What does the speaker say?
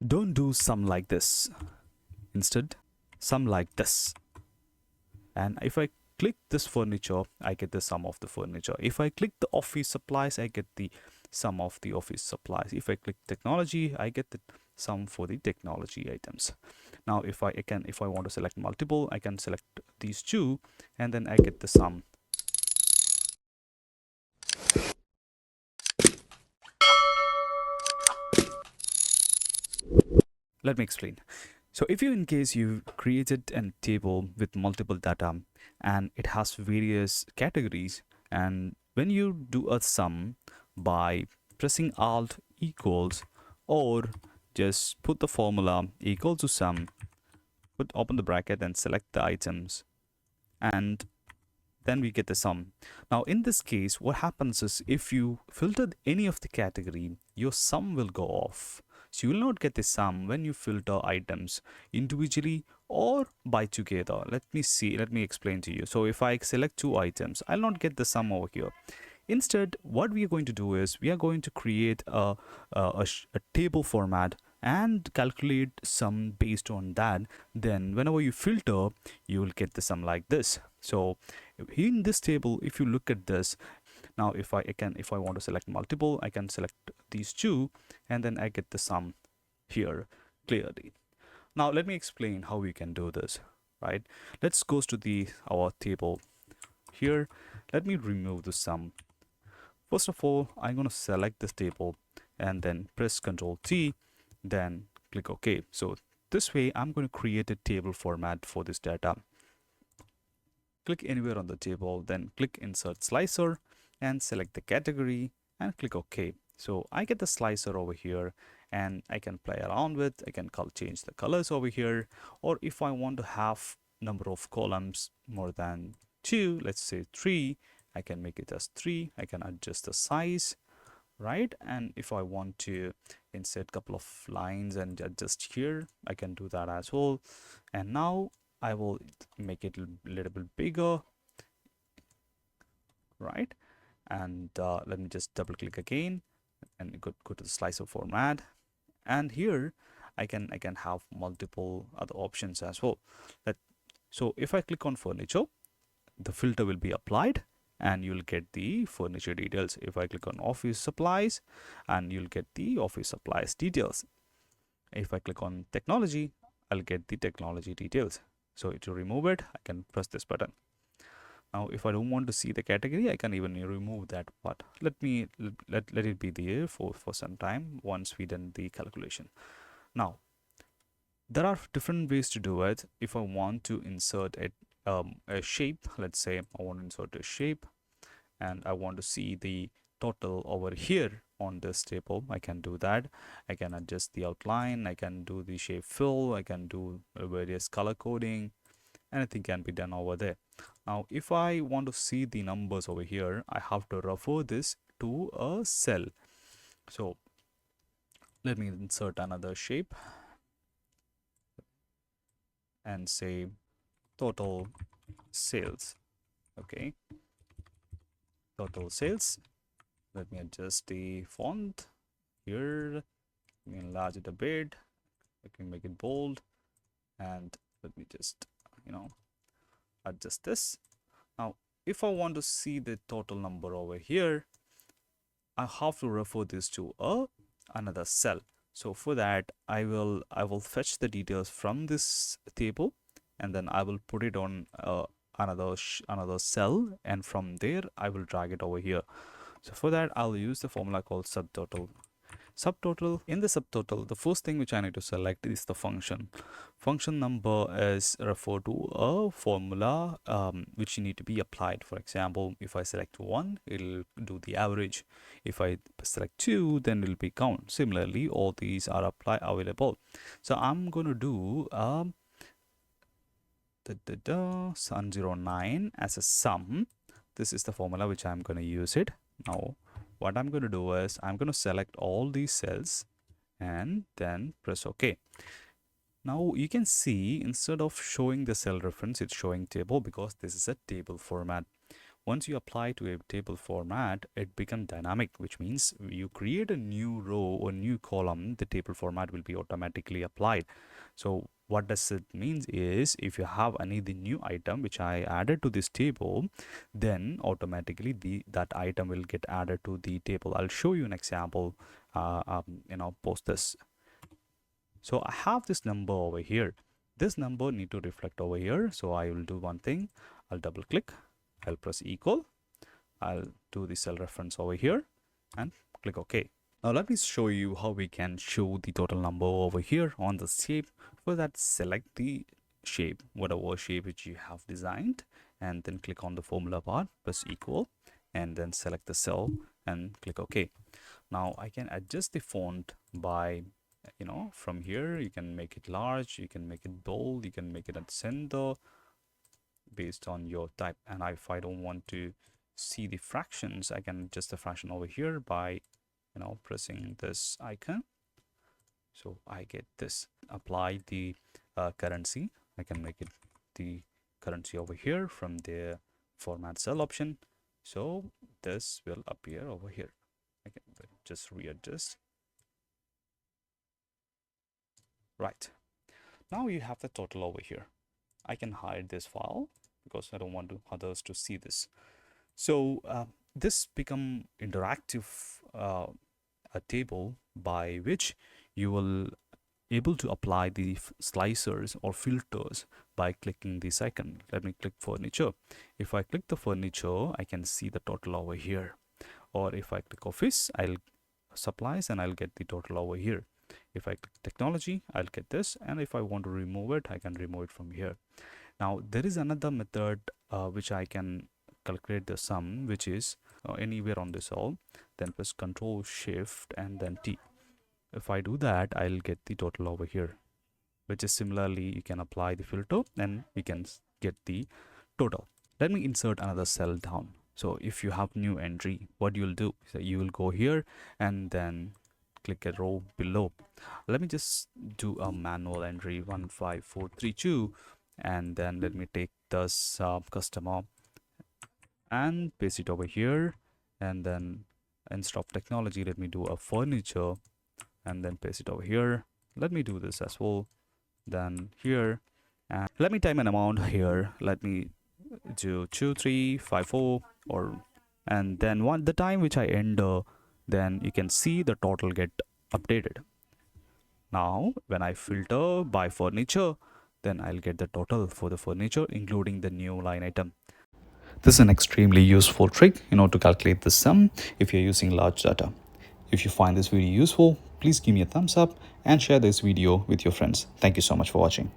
Don't do sum like this. Instead, sum like this. And if I click this furniture, I get the sum of the furniture. If I click the office supplies, I get the sum of the office supplies. If I click technology, I get the sum for the technology items. Now if I want to select multiple, I can select these two and then I get the sum. Let me explain. So if you in case you created a table with multiple data and it has various categories, and when you do a sum by pressing alt equals, or just put the formula equal to sum, open the bracket and select the items, and then we get the sum. Now in this case, what happens is if you filtered any of the category, your sum will go off. So you will not get the sum when you filter items individually or by together. Let me explain to you. So if I select two items, I'll not get the sum over here. Instead, what we are going to do is we are going to create a table format and calculate sum based on that. Then whenever you filter, you will get the sum like this. So in this table, if you look at this, now if I want to select multiple, I can select these two and then I get the sum here clearly. Now let me explain how we can do this, right? Let's go to the our table here. Let me remove the sum. First of all, I'm going to select this table and then press Ctrl T, then click OK. So this way I'm going to create a table format for this data. Click anywhere on the table, then click Insert Slicer and select the category and click OK. So I get the slicer over here and I can play around with, I can change the colors over here, or if I want to have number of columns more than 2, let's say 3, I can make it as 3. I can adjust the size, right? And if I want to insert couple of lines and adjust here, I can do that as well. And now I will make it a little bit bigger, right? And let me just double click again and go to the slicer format. And here I can have multiple other options as well. So if I click on furniture, the filter will be applied and you'll get the furniture details. If I click on office supplies, and you'll get the office supplies details. If I click on technology, I'll get the technology details. So to remove it, I can press this button. Now if I don't want to see the category, I can even remove that part. Let it be there for some time once we done the calculation. Now there are different ways to do it. If I want to insert a shape, let's say I want to insert a shape and I want to see the total over here on this table, I can do that. I can adjust the outline, I can do the shape fill, I can do various color coding. Anything can be done over there. Now if I want to see the numbers over here, I have to refer this to a cell. So let me insert another shape and say total sales. Okay, total sales. Let me adjust the font here. Let me enlarge it a bit. I can make it bold, and let me just adjust this. Now if I want to see the total number over here, I have to refer this to another cell. So for that, I will fetch the details from this table and then I will put it on another cell, and from there I will drag it over here. So for that, I'll use the formula called subtotal. In the subtotal, the first thing which I need to select is the function. Function number is referred to a formula which need to be applied. For example, if I select 1, it'll do the average. If I select 2, then it'll be count. Similarly, all these are available. So I'm going to do Sun09 as a sum. This is the formula which I'm going to use it. Now what I'm going to do is I'm going to select all these cells and then press OK. Now you can see instead of showing the cell reference, it's showing table because this is a table format. Once you apply to a table format, it becomes dynamic, which means you create a new row or new column, the table format will be automatically applied. So what does it means is, if you have any the new item which I added to this table, then automatically that item will get added to the table. I'll show you an example, post this. So I have this number over here. This number need to reflect over here. So I will do one thing. I'll double click. I'll press equal. I'll do the cell reference over here and click OK. Now let me show you how we can show the total number over here on the shape. For that, select the shape, whatever shape which you have designed, and then click on the formula bar, press equal, and then select the cell and click OK. Now I can adjust the font by, from here you can make it large, you can make it bold, you can make it at center based on your type. And if I don't want to see the fractions, I can adjust the fraction over here by pressing this icon. So I get this. Apply the currency. I can make it the currency over here from the format cell option. So this will appear over here. I can just readjust. Right. Now you have the total over here. I can hide this file because I don't want others to see this. So this become interactive a table by which you will able to apply the slicers or filters by clicking this icon. Let me click furniture. If I click the furniture, I can see the total over here. Or if I click office, I'll supplies and I'll get the total over here. If I click technology, I'll get this, and if I want to remove it, I can remove it from here. Now there is another method which I can calculate the sum, which is anywhere on this all, then press Control Shift and then T. If I do that, I'll get the total over here, which is similarly you can apply the filter and you can get the total. Let me insert another cell down. So if you have new entry, what you'll do is that you will go here and then click a row below. Let me just do a manual entry 15432, and then let me take this customer and paste it over here, and then instead of technology, let me do a furniture and then paste it over here. Let me do this as well, then here, and let me type an amount here. Let me do 2354, and then the time which I enter, then you can see the total get updated. Now when I filter by furniture, then I'll get the total for the furniture including the new line item. This is an extremely useful trick to calculate the sum if you're using large data. If you find this video useful, please give me a thumbs up and share this video with your friends. Thank you so much for watching.